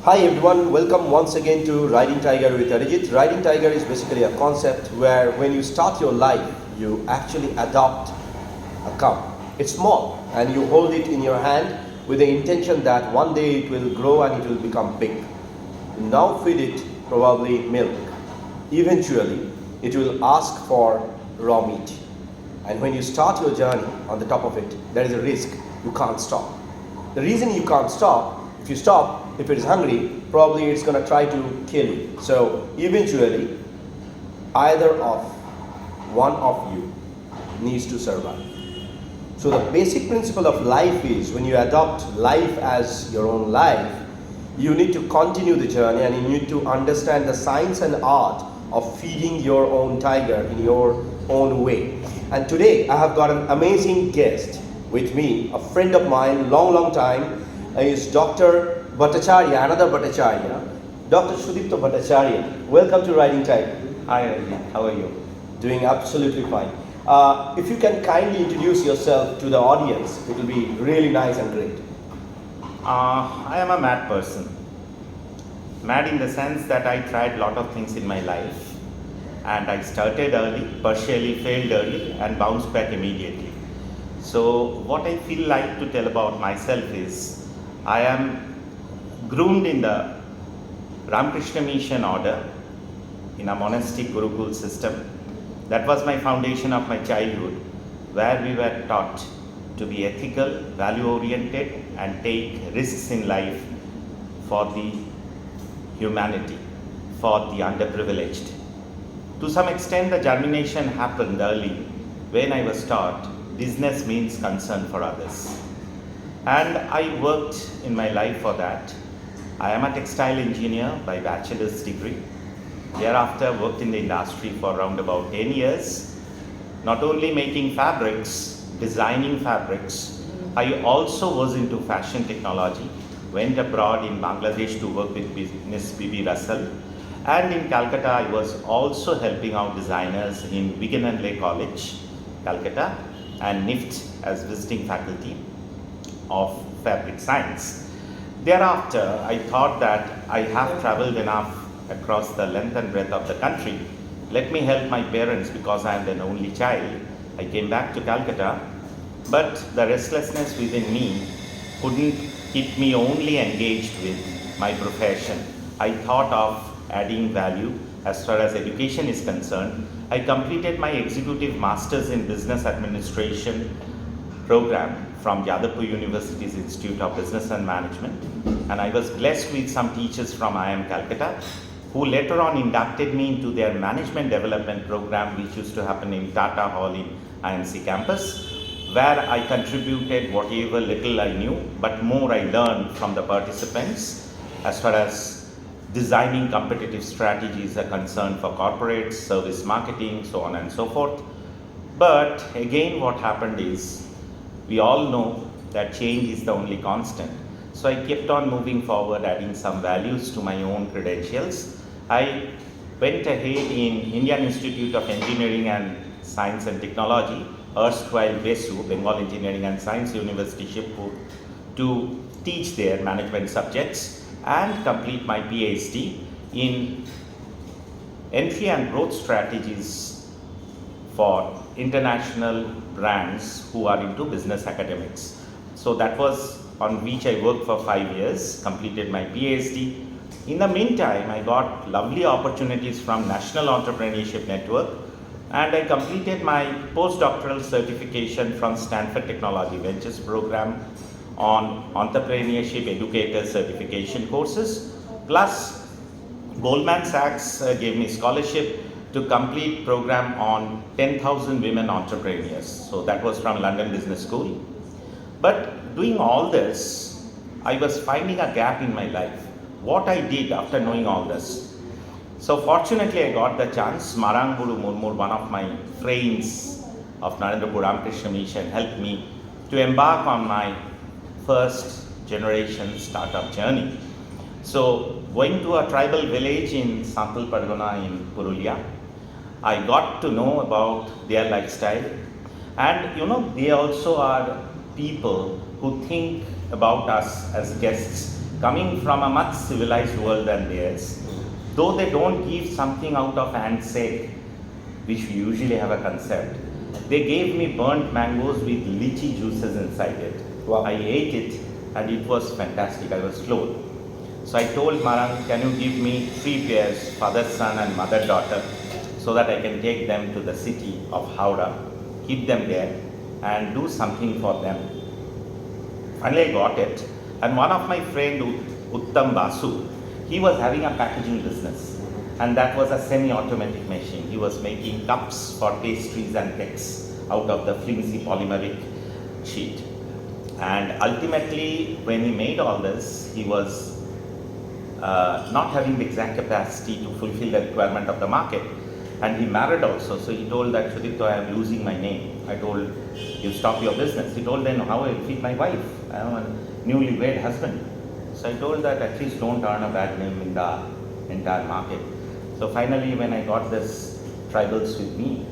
Hi everyone, welcome once again to Riding Tiger with Arijit. Riding Tiger is basically a concept where when you start your life, you actually adopt a cow. It's small and you hold it in your hand with the intention that one day it will grow and it will become big. You now feed it probably milk. Eventually, it will ask for raw meat. And when you start your journey on the top of it, there is a risk you can't stop. The reason you can't stop, if it is hungry, probably it's going to try to kill you. So eventually, either of one of you needs to survive. So the basic principle of life is when you adopt life as your own life, you need to continue the journey and you need to understand the science and art of feeding your own tiger in your own way. And today I have got an amazing guest with me, a friend of mine, long time, is Dr. Bhattacharya, another Bhattacharya, Dr. Sudipto Bhattacharya. Welcome to Riding Tiger. Hi Arijit, how are you? Doing absolutely fine. If you can kindly introduce yourself to the audience, it will be really nice and great. I am a mad person. Mad in the sense that I tried a lot of things in my life and I started early, partially failed early and bounced back immediately. So what I feel like to tell about myself is I am groomed in the Ramakrishna Mission order in a monastic Gurukul system. That was my foundation of my childhood, where we were taught to be ethical, value-oriented and take risks in life for the humanity, for the underprivileged. To some extent, the germination happened early when I was taught business means concern for others. And I worked in my life for that. I am a textile engineer by bachelor's degree. Thereafter, worked in the industry for around about 10 years, not only making fabrics, designing fabrics. I also was into fashion technology, went abroad in Bangladesh to work with Miss B.B. Russell. And in Calcutta, I was also helping out designers in Wigan and Leigh College, Calcutta, and NIFT as visiting faculty of fabric science. Thereafter, I thought that I have traveled enough across the length and breadth of the country. Let me help my parents because I am an only child. I came back to Calcutta, but the restlessness within me couldn't keep me only engaged with my profession. I thought of adding value as far as education is concerned. I completed my executive masters in business administration program from Yadavpur University's Institute of Business and Management, and I was blessed with some teachers from IIM Calcutta who later on inducted me into their management development program, which used to happen in Tata Hall in IMC campus, where I contributed whatever little I knew, but more I learned from the participants as far as designing competitive strategies are concerned for corporates, service marketing, so on and so forth. But again, what happened is, we all know that change is the only constant. So I kept on moving forward, adding some values to my own credentials. I went ahead in Indian Institute of Engineering and Science and Technology, erstwhile BESU, Bengal Engineering and Science University, Shibpur, to teach their management subjects and complete my PhD in entry and growth strategies for international brands who are into business academics. So that was on which I worked for 5 years, completed my PhD. In the meantime, I got lovely opportunities from National Entrepreneurship Network and I completed my postdoctoral certification from Stanford Technology Ventures program on Entrepreneurship Educator certification courses. Plus, Goldman Sachs gave me scholarship to complete program on 10,000 women entrepreneurs. So that was from London Business School. But doing all this, I was finding a gap in my life. What I did after knowing all this. So fortunately, I got the chance. Marang Guru Murmur, one of my friends of Narendra Ramakrishna Mission, helped me to embark on my first generation startup journey. So going to a tribal village in Santal Pargana in Purulia, I got to know about their lifestyle, and they also are people who think about us as guests coming from a much civilized world than theirs, though they don't give something out of handshake, which we usually have a concept, they gave me burnt mangoes with lychee juices inside it. Wow. I ate it and it was fantastic. I was floored. So I told Marang, can you give me 3 pairs, father, son and mother, daughter, so that I can take them to the city of Howrah, keep them there and do something for them. Finally I got it. And one of my friend, Uttam Basu, he was having a packaging business. And that was a semi-automatic machine. He was making cups for pastries and cakes out of the flimsy polymeric sheet. And ultimately, when he made all this, he was not having the exact capacity to fulfill the requirement of the market. And he married also. So he told that, Sudipto, I am losing my name. I told, you stop your business. He told, then how I will feed my wife? I am a newlywed husband. So I told that at least don't earn a bad name in the entire market. So finally, when I got this tribals with me,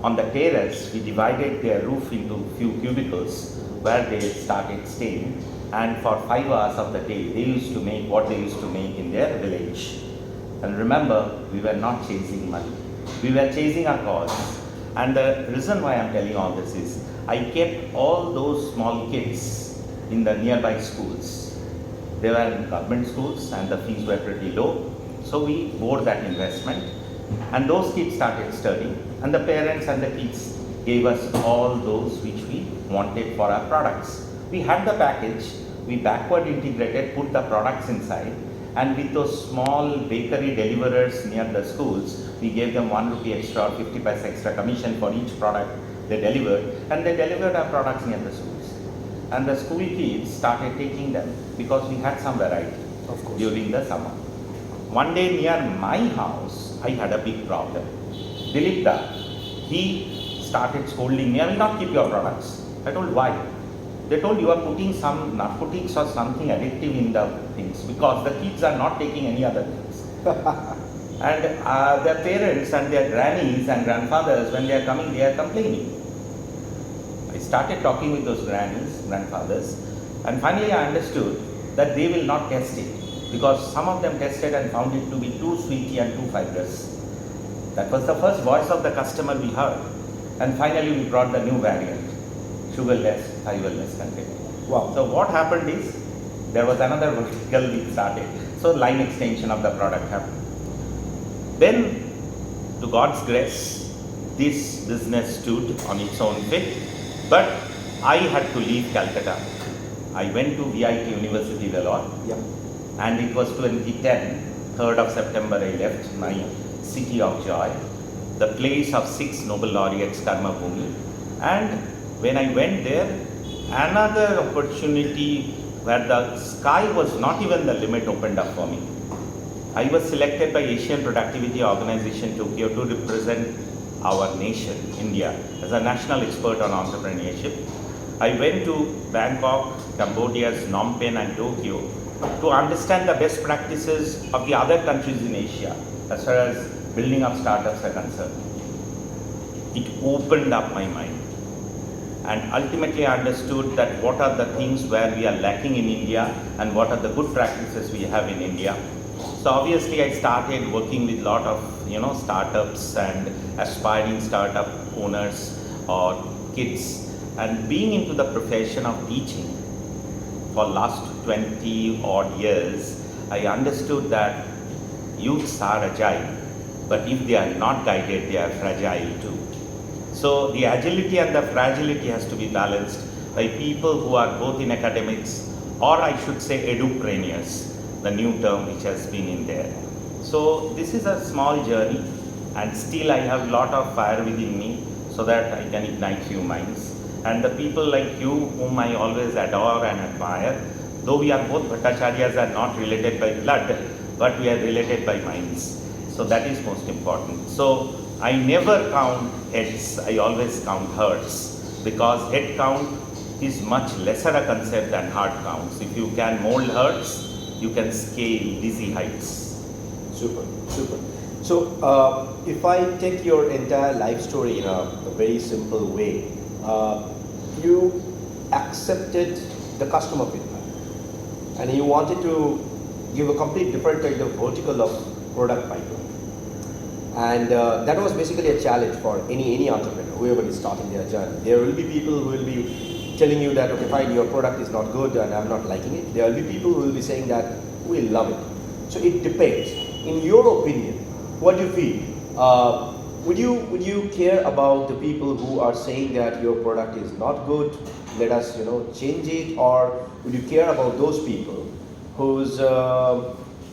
on the terrace, we divided their roof into few cubicles where they started staying. And for 5 hours of the day, they used to make what they used to make in their village. And remember, we were not chasing money. We were chasing a cause. And the reason why I'm telling all this is, I kept all those small kids in the nearby schools. They were in government schools and the fees were pretty low. So we bore that investment. And those kids started studying. And the parents and the kids gave us all those which we wanted for our products. We had the package, we backward integrated, put the products inside, and with those small bakery deliverers near the schools, we gave them 1 rupee extra or 50 paise extra commission for each product they delivered, and they delivered our products near the schools. And the school kids started taking them because we had some variety during the summer. One day near my house, I had a big problem. Dilip Da, he started scolding me, I will not keep your products. I told, why? They told, you are putting some narcotics or something addictive in the things because the kids are not taking any other things. And their parents and their grannies and grandfathers, when they are coming, they are complaining. I started talking with those grannies, grandfathers, and finally I understood that they will not test it because some of them tested and found it to be too sweety and too fibrous. That was the first voice of the customer we heard. And finally we brought the new variant. Sugarless, fiberless content. Wow. So what happened is, there was another vertical we started. So line extension of the product happened. Then, to God's grace, this business stood on its own feet. But I had to leave Calcutta. I went to VIT University, Vellore. Yeah. And it was 2010, 3rd of September, I left my city of joy, the place of 6 Nobel laureates, Karma Bhumi. And when I went there, another opportunity where the sky was not even the limit opened up for me. I was selected by Asian Productivity Organization Tokyo to represent our nation, India, as a national expert on entrepreneurship. I went to Bangkok, Cambodia's Phnom Penh and Tokyo to understand the best practices of the other countries in Asia as far as building up startups are concerned. It opened up my mind. And ultimately I understood that what are the things where we are lacking in India and what are the good practices we have in India. So obviously I started working with a lot of startups and aspiring startup owners or kids, and being into the profession of teaching for last 20 odd years, I understood that youths are agile, but if they are not guided, they are fragile too. So the agility and the fragility has to be balanced by people who are both in academics, or I should say edupreneurs, the new term which has been in there. So this is a small journey, and still I have a lot of fire within me so that I can ignite few minds. And the people like you, whom I always adore and admire, though we are both Bhattacharyas, are not related by blood, but we are related by minds. So that is most important. So I never count heads, I always count hearts, because head count is much lesser a concept than heart counts. If you can mold hearts, you can scale dizzy heights. Super, super. So if I take your entire life story in a very simple way, you accepted the customer feedback. and you wanted to give a complete different kind of vertical of product pipeline. And that was basically a challenge for any entrepreneur, whoever is starting their journey. There will be people who will be telling you that, okay, fine, your product is not good and I'm not liking it. There will be people who will be saying that we love it. So it depends. In your opinion, what do you feel? Would you care about the people who are saying that your product is not good? Let us, change it, or would you care about those people whose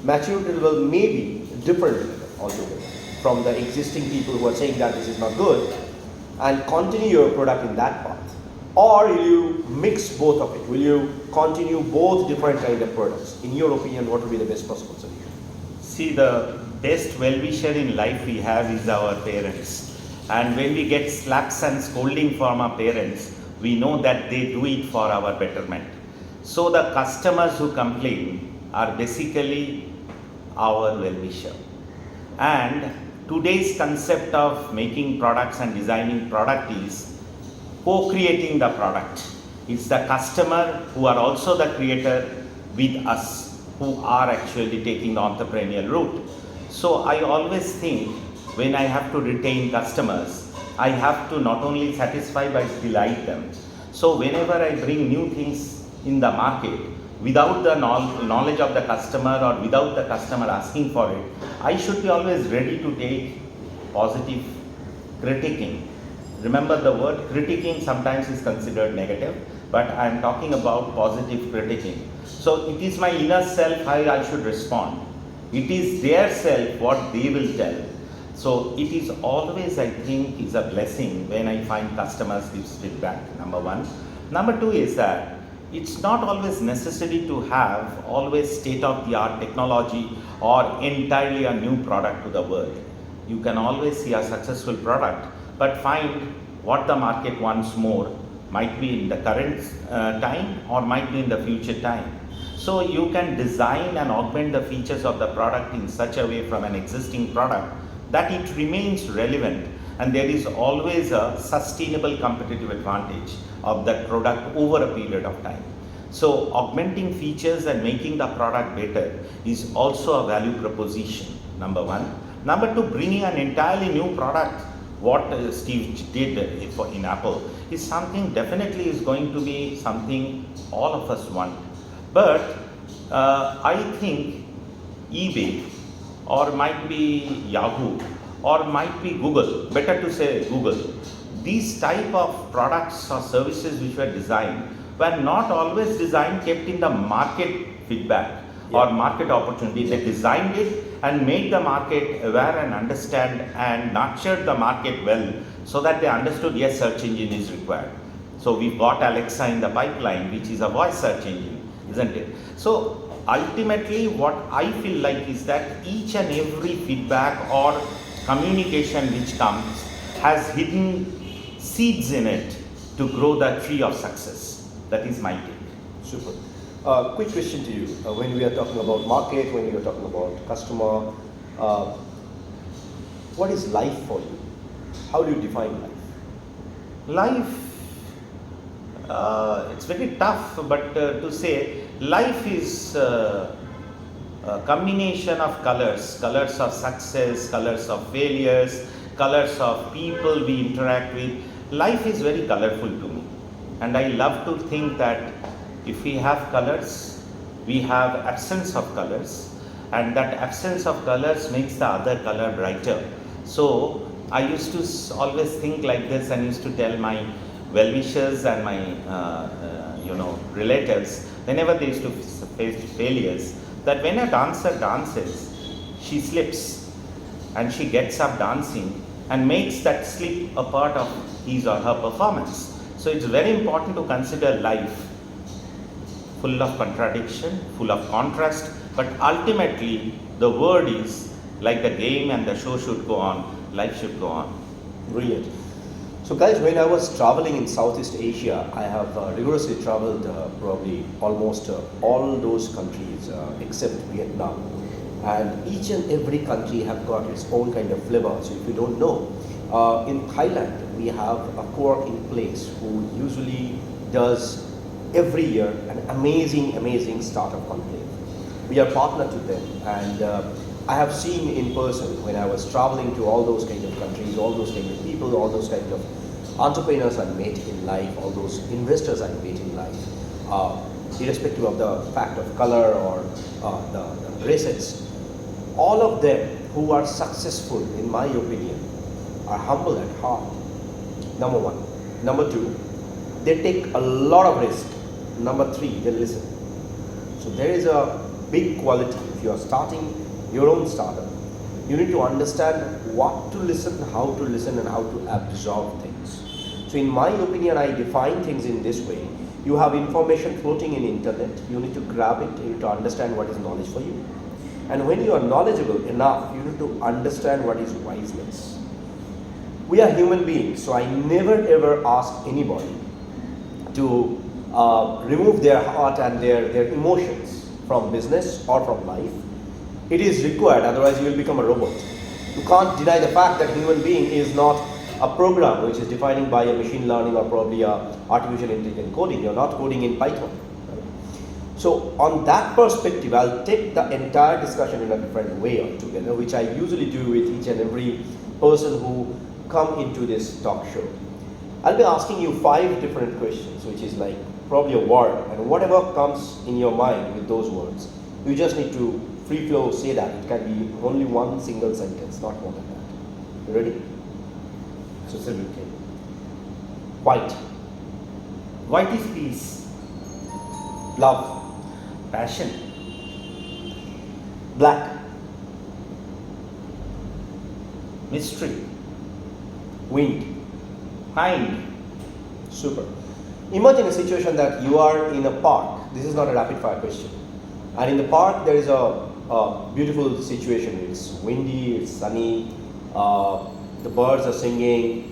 maturity level may be different altogether from the existing people who are saying that this is not good, and continue your product in that path? Or will you mix both of it? Will you continue both different kind of products? In your opinion, what would be the best possible solution? See, the best well-wisher in life we have is our parents. And when we get slaps and scolding from our parents, we know that they do it for our betterment. So the customers who complain are basically our well-wisher. And today's concept of making products and designing product is co-creating the product. It's the customer who are also the creator with us, who are actually taking the entrepreneurial route. So I always think when I have to retain customers, I have to not only satisfy but delight them. So whenever I bring new things in the market, without the knowledge of the customer or without the customer asking for it, I should be always ready to take positive critiquing. Remember, the word critiquing sometimes is considered negative, but I am talking about positive critiquing. So it is my inner self how I should respond. It is their self what they will tell. So it is always, I think, is a blessing when I find customers give feedback, number one. Number two is that it's not always necessary to have always state-of-the-art technology or entirely a new product to the world. You can always see a successful product, but find what the market wants more, might be in the current time or might be in the future time. So you can design and augment the features of the product in such a way from an existing product that it remains relevant, and there is always a sustainable competitive advantage of that product over a period of time. So augmenting features and making the product better is also a value proposition, number one. Number two, bringing an entirely new product, what Steve did in Apple, is something definitely is going to be something all of us want. But I think eBay or might be Yahoo or might be Google, better to say Google, these type of products or services which were designed were not always designed kept in the market feedback or market opportunity. They designed it and made the market aware and understand and nurtured the market well, so that they understood, yes, search engine is required. So we've got Alexa in the pipeline, which is a voice search engine, isn't it? So ultimately what I feel like is that each and every feedback or communication which comes has hidden seeds in it to grow the tree of success. That is my take. Super. Quick question to you. When we are talking about market, when we are talking about customer, what is life for you? How do you define life? Life, it's very tough, but to say life is a combination of colors of success, colors of failures, colors of people we interact with. Life is very colorful to me, and I love to think that if we have colors, we have absence of colors, and that absence of colors makes the other color brighter. So I used to always think like this, and used to tell my well-wishers and my relatives, whenever they used to face failures, that when a dancer dances, she slips and she gets up dancing and makes that slip a part of his or her performance. So it's very important to consider life full of contradiction, full of contrast, but ultimately the word is like the game and the show should go on, life should go on. Brilliant. So guys, when I was traveling in Southeast Asia, I have rigorously traveled probably almost all those countries except Vietnam. And each and every country have got its own kind of flavor. So if you don't know, in Thailand, we have a co-work in place who usually does every year an amazing startup conclave. We are partner to them, and I have seen in person when I was traveling to all those kind of countries, all those kind of people, all those kind of entrepreneurs I met in life, all those investors I met in life, irrespective of the fact of color or the races, all of them who are successful, in my opinion, are humble at heart. Number one. Number two, they take a lot of risk. Number three, they listen. So there is a big quality. If you are starting your own startup, you need to understand what to listen, how to listen, and how to absorb things. So in my opinion, I define things in this way. You have information floating in internet, you need to grab it, you need to understand what is knowledge for you. And when you are knowledgeable enough, you need to understand what is wiseness. We are human beings, so I never ever ask anybody to remove their heart and their emotions from business or from life. It is required, otherwise you will become a robot. You can't deny the fact that human being is not a program which is defined by a machine learning or probably a artificial intelligence coding. You're not coding in Python. Right? So on that perspective, I'll take the entire discussion in a different way altogether, which I usually do with each and every person who come into this talk show. I'll be asking you 5 different questions, which is like probably a word, and whatever comes in your mind with those words, you just need to free flow say that. It can be only one single sentence, not more than that. You ready? Absolutely. White. White is peace, Love. passion, Black. mystery, Wind. mind. Super. Imagine a situation that you are in a park. This is not a rapid fire question. And in the park there is a beautiful situation. It's windy, it's sunny, the birds are singing,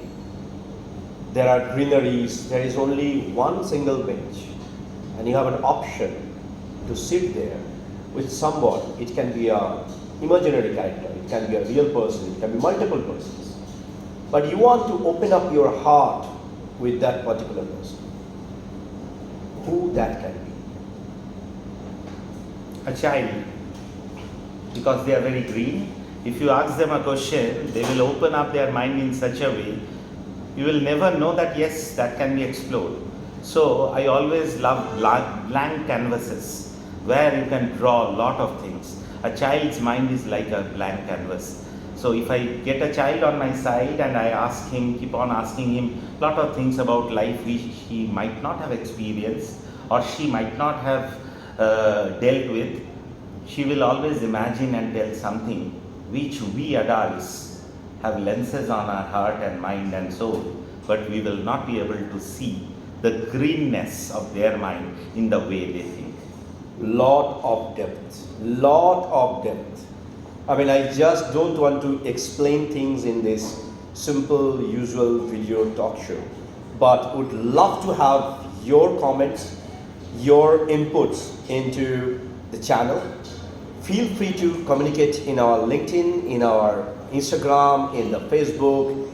there are greeneries, there is only one single bench, and you have an option to sit there with somebody. It can be an imaginary character, it can be a real person, it can be multiple persons. But you want to open up your heart with that particular person. Who that can be? A child, because they are very green. If you ask them a question, they will open up their mind in such a way, you will never know that yes, that can be explored. So I always love blank canvases where you can draw a lot of things. A child's mind is like a blank canvas. So if I get a child on my side and I ask him, keep on asking him a lot of things about life which he might not have experienced or she might not have dealt with, she will always imagine and tell something which we adults have lenses on our heart and mind and soul, but we will not be able to see the greenness of their mind in the way they think. Lot of depth. I mean, I just don't want to explain things in this simple, usual video talk show, but would love to have your comments, your inputs into the channel. Feel free to communicate in our LinkedIn, in our Instagram, in the Facebook,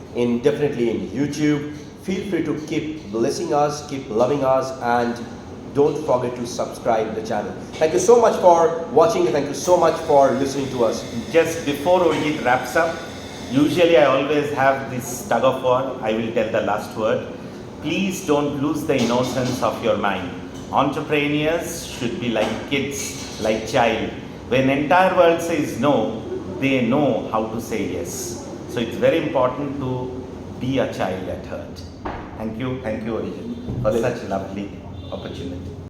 definitely in YouTube. Feel free to keep blessing us, keep loving us, and don't forget to subscribe the channel. Thank you so much for watching. Thank you so much for listening to us. Just before Arijit wraps up, usually I always have this tug of war. I will tell the last word. Please don't lose the innocence of your mind. Entrepreneurs should be like kids, like child. When entire world says no, they know how to say yes. So it's very important to be a child at heart. Thank you, Arijit, for such lovely opportunity.